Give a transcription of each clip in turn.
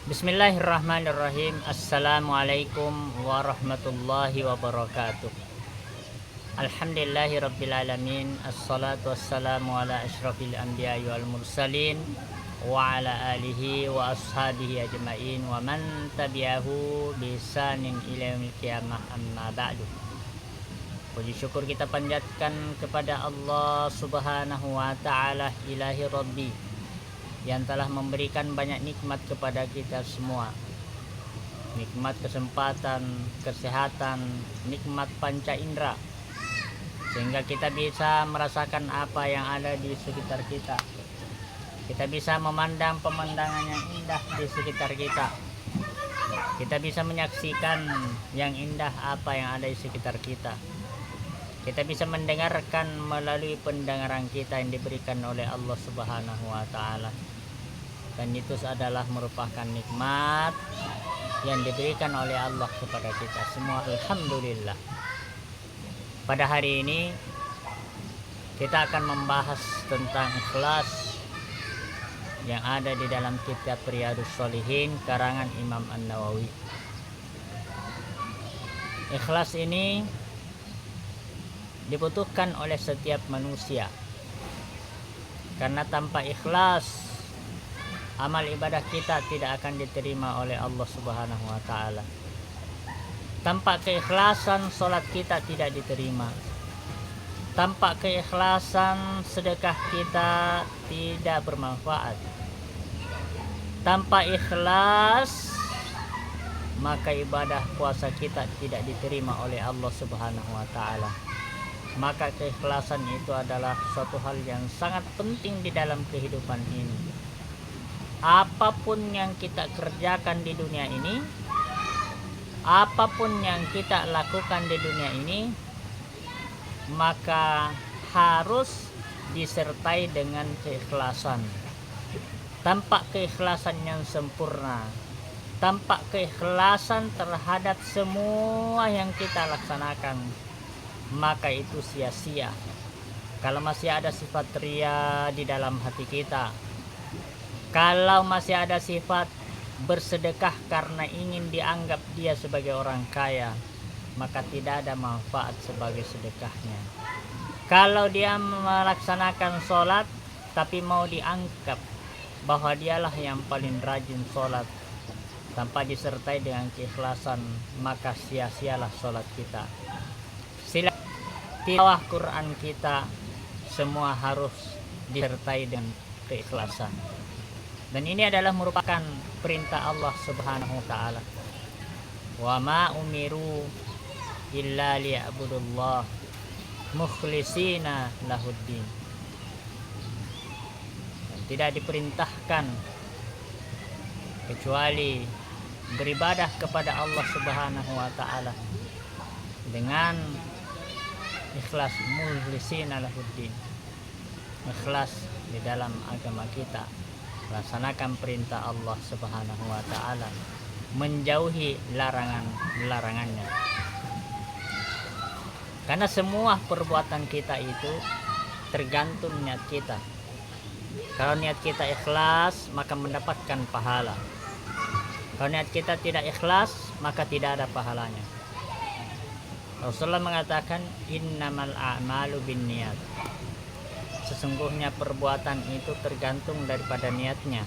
Bismillahirrahmanirrahim. Assalamualaikum warahmatullahi wabarakatuh. Alhamdulillahi rabbil alamin. Assalatu wassalamu ala asyrafil anbiya'i wal mursalin wa ala alihi wa ashabihi ajma'in wa man tabi'ahu bisanin ila yaumil qiyamah, amma ba'du. Puji syukur kita panjatkan kepada Allah Subhanahu wa taala, Ilahi Rabbi, yang telah memberikan banyak nikmat kepada kita semua. Nikmat kesempatan, kesehatan, nikmat panca indera, sehingga kita bisa merasakan apa yang ada di sekitar kita. Kita bisa memandang pemandangan yang indah di sekitar kita. Kita bisa menyaksikan yang indah apa yang ada di sekitar kita. Kita bisa mendengarkan melalui pendengaran kita yang diberikan oleh Allah Subhanahu wa taala. Dan itu adalah merupakan nikmat yang diberikan oleh Allah kepada kita semua. Alhamdulillah. Pada hari ini kita akan membahas tentang ikhlas yang ada di dalam kitab Riyadhus Shalihin karangan Imam An-Nawawi. Ikhlas ini dibutuhkan oleh setiap manusia, karena tanpa ikhlas amal ibadah kita tidak akan diterima oleh Allah Subhanahu wa taala. Tanpa keikhlasan salat kita tidak diterima. Tanpa keikhlasan sedekah kita tidak bermanfaat. Tanpa ikhlas maka ibadah puasa kita tidak diterima oleh Allah Subhanahu wa taala. Maka keikhlasan itu adalah suatu hal yang sangat penting di dalam kehidupan ini. Apapun yang kita kerjakan di dunia ini, apapun yang kita lakukan di dunia ini, maka harus disertai dengan keikhlasan. Tanpa keikhlasan yang sempurna, tanpa keikhlasan terhadap semua yang kita laksanakan, maka itu sia-sia. Kalau masih ada sifat ria di dalam hati kita, kalau masih ada sifat bersedekah karena ingin dianggap dia sebagai orang kaya, maka tidak ada manfaat sebagai sedekahnya. Kalau dia melaksanakan sholat tapi mau dianggap bahwa dialah yang paling rajin sholat tanpa disertai dengan keikhlasan, maka sia-sialah sholat kita. Tilawah Quran kita semua harus disertai dengan keikhlasan. Dan ini adalah merupakan perintah Allah Subhanahu wa taala. Wa ma umiru illa liya'budullah mukhlishina lahuddin. Tidak diperintahkan kecuali beribadah kepada Allah Subhanahu wa taala dengan ikhlas, mukhlishina lahuddin. Ikhlas di dalam agama kita. Laksanakan perintah Allah Subhanahu wa taala, menjauhi larangannya. Karena semua perbuatan kita itu tergantung niat kita. Kalau niat kita ikhlas, maka mendapatkan pahala. Kalau niat kita tidak ikhlas, maka tidak ada pahalanya. Rasulullah mengatakan, innamal a'malu binniyat. Sesungguhnya perbuatan itu tergantung daripada niatnya.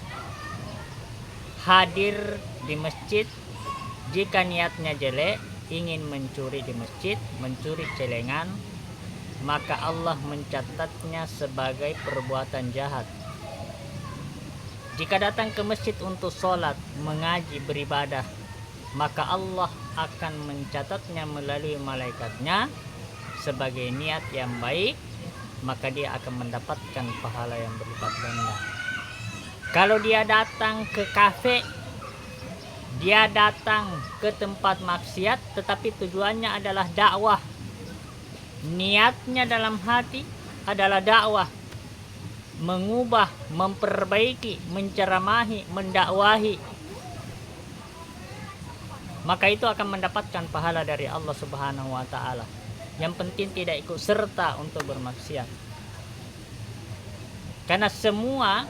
Hadir di masjid, jika niatnya jelek, ingin mencuri di masjid, mencuri celengan, maka Allah mencatatnya sebagai perbuatan jahat. Jika datang ke masjid untuk sholat, mengaji, beribadah, maka Allah akan mencatatnya melalui malaikatnya sebagai niat yang baik, maka dia akan mendapatkan pahala yang berlipat ganda. Kalau dia datang ke kafe, dia datang ke tempat maksiat, tetapi tujuannya adalah dakwah, niatnya dalam hati adalah dakwah, mengubah, memperbaiki, menceramahi, mendakwahi, maka itu akan mendapatkan pahala dari Allah Subhanahu wa taala. Yang penting tidak ikut serta untuk bermaksiat. Karena semua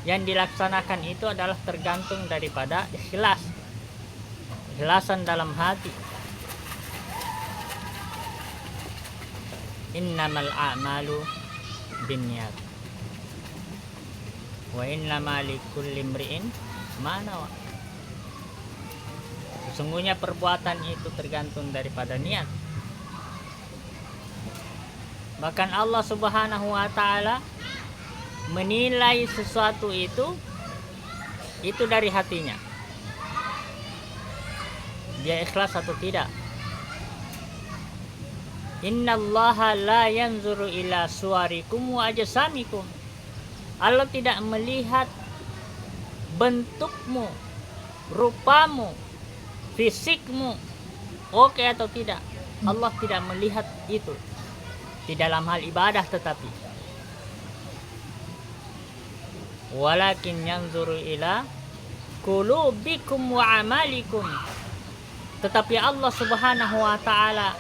yang dilaksanakan itu adalah tergantung daripada ikhlas, ikhlasan dalam hati. Innamal a'malu binniyat wa innama likulli imri'in ma nawa. Sesungguhnya perbuatan itu tergantung daripada niat. Bahkan Allah Subhanahu wa taala menilai sesuatu itu dari hatinya. Dia ikhlas atau tidak. Innallaha la yanzuru ila suwarikum wa ajsamikum. Allah tidak melihat bentukmu, rupamu, fisikmu, oke atau tidak. Allah tidak melihat itu di dalam hal ibadah, tetapi walakin yanzuru ila qulubikum wa amalikum. Tetapi Allah Subhanahu wa taala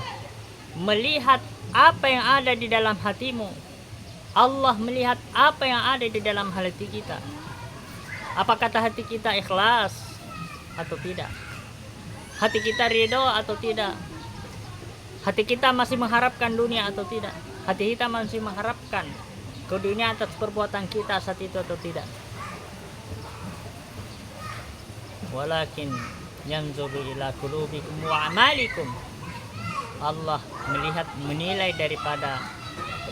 melihat apa yang ada di dalam hatimu. Allah melihat apa yang ada di dalam hati kita. Apa kata hati kita ikhlas atau tidak? Hati kita ridho atau tidak? Hati kita masih mengharapkan dunia atau tidak? Hati kita masih mengharapkan ke dunia atas perbuatan kita saat itu atau tidak? Walakin yanzuru ila qulubikum wa amalikum. Allah melihat, menilai daripada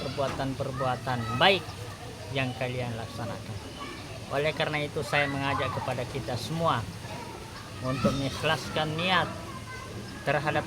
perbuatan-perbuatan baik yang kalian laksanakan. Oleh karena itu saya mengajak kepada kita semua untuk mengikhlaskan niat terhadap